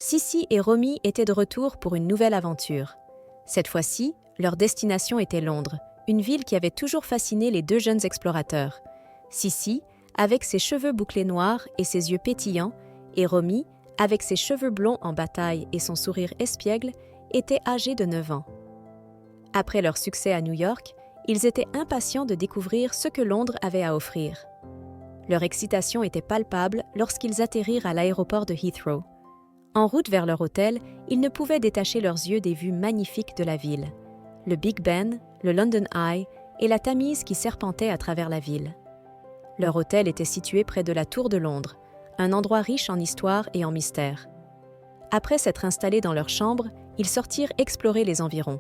Sissi et Romy étaient de retour pour une nouvelle aventure. Cette fois-ci, leur destination était Londres, une ville qui avait toujours fasciné les deux jeunes explorateurs. Sissi, avec ses cheveux bouclés noirs et ses yeux pétillants, et Romy, avec ses cheveux blonds en bataille et son sourire espiègle, étaient âgés de 9 ans. Après leur succès à New York, ils étaient impatients de découvrir ce que Londres avait à offrir. Leur excitation était palpable lorsqu'ils atterrirent à l'aéroport de Heathrow. En route vers leur hôtel, ils ne pouvaient détacher leurs yeux des vues magnifiques de la ville. Le Big Ben, le London Eye et la Tamise qui serpentait à travers la ville. Leur hôtel était situé près de la Tour de Londres, un endroit riche en histoire et en mystère. Après s'être installés dans leur chambre, ils sortirent explorer les environs.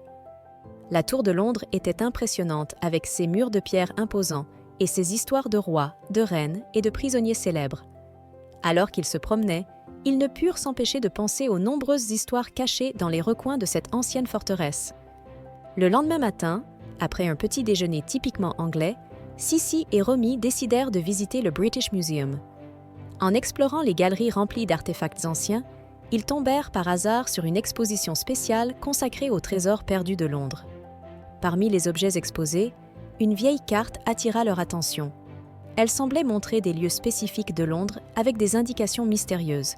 La Tour de Londres était impressionnante avec ses murs de pierre imposants et ses histoires de rois, de reines et de prisonniers célèbres. Alors qu'ils se promenaient, ils ne purent s'empêcher de penser aux nombreuses histoires cachées dans les recoins de cette ancienne forteresse. Le lendemain matin, après un petit déjeuner typiquement anglais, Sissi et Romy décidèrent de visiter le British Museum. En explorant les galeries remplies d'artefacts anciens, ils tombèrent par hasard sur une exposition spéciale consacrée aux trésors perdus de Londres. Parmi les objets exposés, une vieille carte attira leur attention. Elle semblait montrer des lieux spécifiques de Londres avec des indications mystérieuses.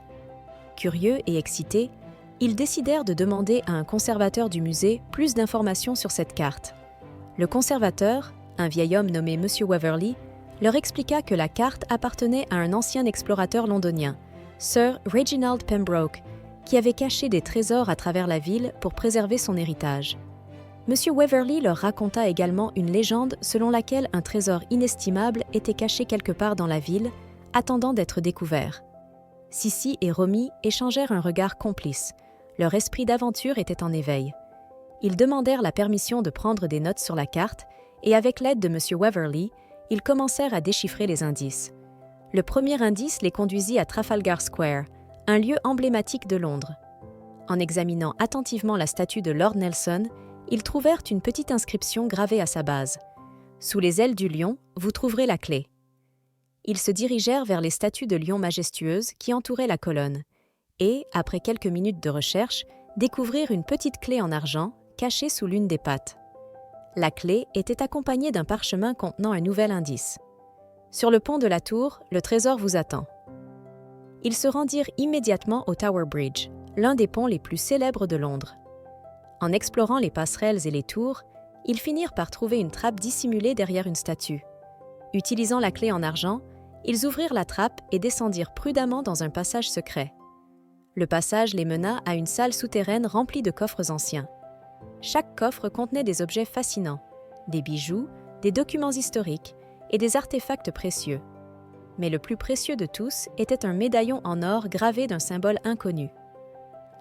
Curieux et excités, ils décidèrent de demander à un conservateur du musée plus d'informations sur cette carte. Le conservateur, un vieil homme nommé Monsieur Waverley, leur expliqua que la carte appartenait à un ancien explorateur londonien, Sir Reginald Pembroke, qui avait caché des trésors à travers la ville pour préserver son héritage. Monsieur Waverley leur raconta également une légende selon laquelle un trésor inestimable était caché quelque part dans la ville, attendant d'être découvert. Sissi et Romy échangèrent un regard complice. Leur esprit d'aventure était en éveil. Ils demandèrent la permission de prendre des notes sur la carte et avec l'aide de Monsieur Waverley, ils commencèrent à déchiffrer les indices. Le premier indice les conduisit à Trafalgar Square, un lieu emblématique de Londres. En examinant attentivement la statue de Lord Nelson, ils trouvèrent une petite inscription gravée à sa base. « Sous les ailes du lion, vous trouverez la clé ». Ils se dirigèrent vers les statues de lions majestueuses qui entouraient la colonne et, après quelques minutes de recherche, découvrirent une petite clé en argent cachée sous l'une des pattes. La clé était accompagnée d'un parchemin contenant un nouvel indice. « Sur le pont de la tour, le trésor vous attend ». Ils se rendirent immédiatement au Tower Bridge, l'un des ponts les plus célèbres de Londres. En explorant les passerelles et les tours, ils finirent par trouver une trappe dissimulée derrière une statue. Utilisant la clé en argent, ils ouvrirent la trappe et descendirent prudemment dans un passage secret. Le passage les mena à une salle souterraine remplie de coffres anciens. Chaque coffre contenait des objets fascinants, des bijoux, des documents historiques et des artefacts précieux. Mais le plus précieux de tous était un médaillon en or gravé d'un symbole inconnu.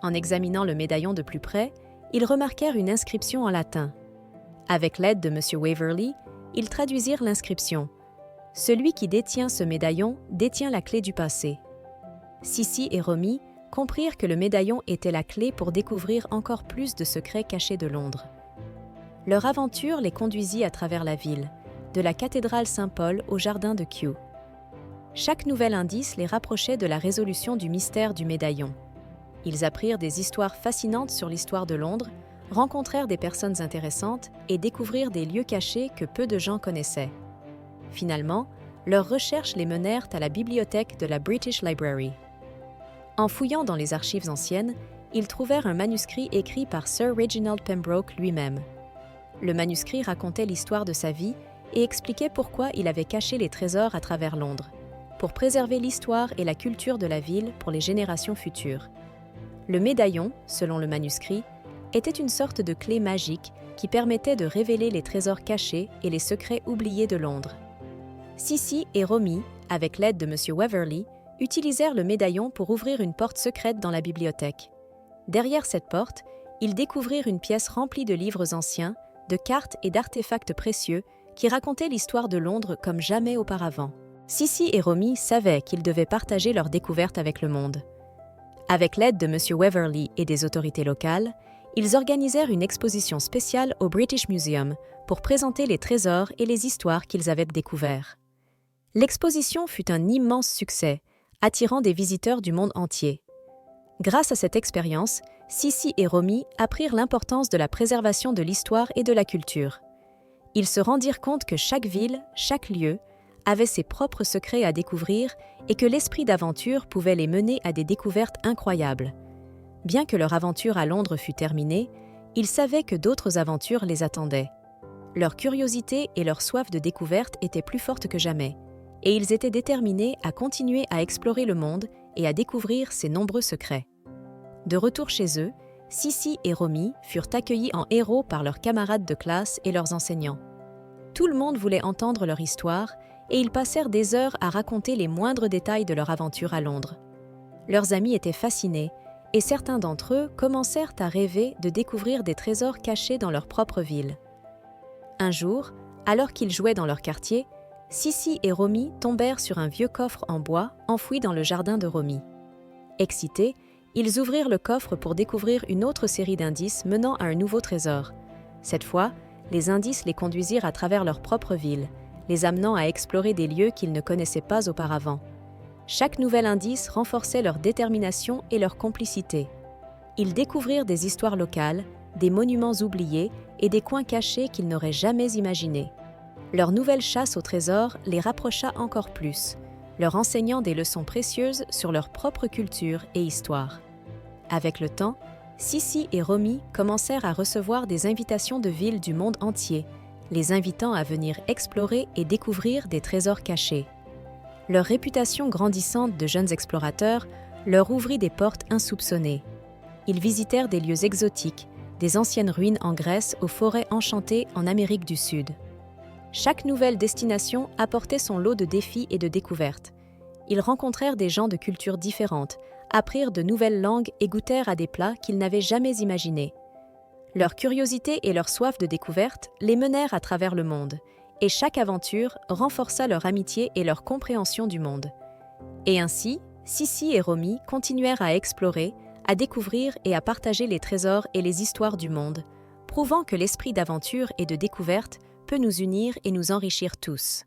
En examinant le médaillon de plus près, ils remarquèrent une inscription en latin. Avec l'aide de M. Waverley, ils traduisirent l'inscription. « Celui qui détient ce médaillon détient la clé du passé ». Sissi et Romy comprirent que le médaillon était la clé pour découvrir encore plus de secrets cachés de Londres. Leur aventure les conduisit à travers la ville, de la cathédrale Saint-Paul au jardin de Kew. Chaque nouvel indice les rapprochait de la résolution du mystère du médaillon. Ils apprirent des histoires fascinantes sur l'histoire de Londres, rencontrèrent des personnes intéressantes et découvrirent des lieux cachés que peu de gens connaissaient. Finalement, leurs recherches les menèrent à la bibliothèque de la British Library. En fouillant dans les archives anciennes, ils trouvèrent un manuscrit écrit par Sir Reginald Pembroke lui-même. Le manuscrit racontait l'histoire de sa vie et expliquait pourquoi il avait caché les trésors à travers Londres, pour préserver l'histoire et la culture de la ville pour les générations futures. Le médaillon, selon le manuscrit, était une sorte de clé magique qui permettait de révéler les trésors cachés et les secrets oubliés de Londres. Sissi et Romy, avec l'aide de M. Waverley, utilisèrent le médaillon pour ouvrir une porte secrète dans la bibliothèque. Derrière cette porte, ils découvrirent une pièce remplie de livres anciens, de cartes et d'artefacts précieux qui racontaient l'histoire de Londres comme jamais auparavant. Sissi et Romy savaient qu'ils devaient partager leur découverte avec le monde. Avec l'aide de M. Waverley et des autorités locales, ils organisèrent une exposition spéciale au British Museum pour présenter les trésors et les histoires qu'ils avaient découverts. L'exposition fut un immense succès, attirant des visiteurs du monde entier. Grâce à cette expérience, Sissi et Romy apprirent l'importance de la préservation de l'histoire et de la culture. Ils se rendirent compte que chaque ville, chaque lieu, avait ses propres secrets à découvrir et que l'esprit d'aventure pouvait les mener à des découvertes incroyables. Bien que leur aventure à Londres fût terminée, ils savaient que d'autres aventures les attendaient. Leur curiosité et leur soif de découverte étaient plus fortes que jamais, et ils étaient déterminés à continuer à explorer le monde et à découvrir ses nombreux secrets. De retour chez eux, Sissi et Romy furent accueillis en héros par leurs camarades de classe et leurs enseignants. Tout le monde voulait entendre leur histoire et ils passèrent des heures à raconter les moindres détails de leur aventure à Londres. Leurs amis étaient fascinés et certains d'entre eux commencèrent à rêver de découvrir des trésors cachés dans leur propre ville. Un jour, alors qu'ils jouaient dans leur quartier, Sissi et Romy tombèrent sur un vieux coffre en bois enfoui dans le jardin de Romy. Excités, ils ouvrirent le coffre pour découvrir une autre série d'indices menant à un nouveau trésor. Cette fois, les indices les conduisirent à travers leur propre ville, les amenant à explorer des lieux qu'ils ne connaissaient pas auparavant. Chaque nouvel indice renforçait leur détermination et leur complicité. Ils découvrirent des histoires locales, des monuments oubliés et des coins cachés qu'ils n'auraient jamais imaginés. Leur nouvelle chasse au trésor les rapprocha encore plus, leur enseignant des leçons précieuses sur leur propre culture et histoire. Avec le temps, Sissi et Romy commencèrent à recevoir des invitations de villes du monde entier, les invitant à venir explorer et découvrir des trésors cachés. Leur réputation grandissante de jeunes explorateurs leur ouvrit des portes insoupçonnées. Ils visitèrent des lieux exotiques, des anciennes ruines en Grèce aux forêts enchantées en Amérique du Sud. Chaque nouvelle destination apportait son lot de défis et de découvertes. Ils rencontrèrent des gens de cultures différentes, apprirent de nouvelles langues et goûtèrent à des plats qu'ils n'avaient jamais imaginés. Leur curiosité et leur soif de découverte les menèrent à travers le monde, et chaque aventure renforça leur amitié et leur compréhension du monde. Et ainsi, Sissi et Romy continuèrent à explorer, à découvrir et à partager les trésors et les histoires du monde, prouvant que l'esprit d'aventure et de découverte peut nous unir et nous enrichir tous.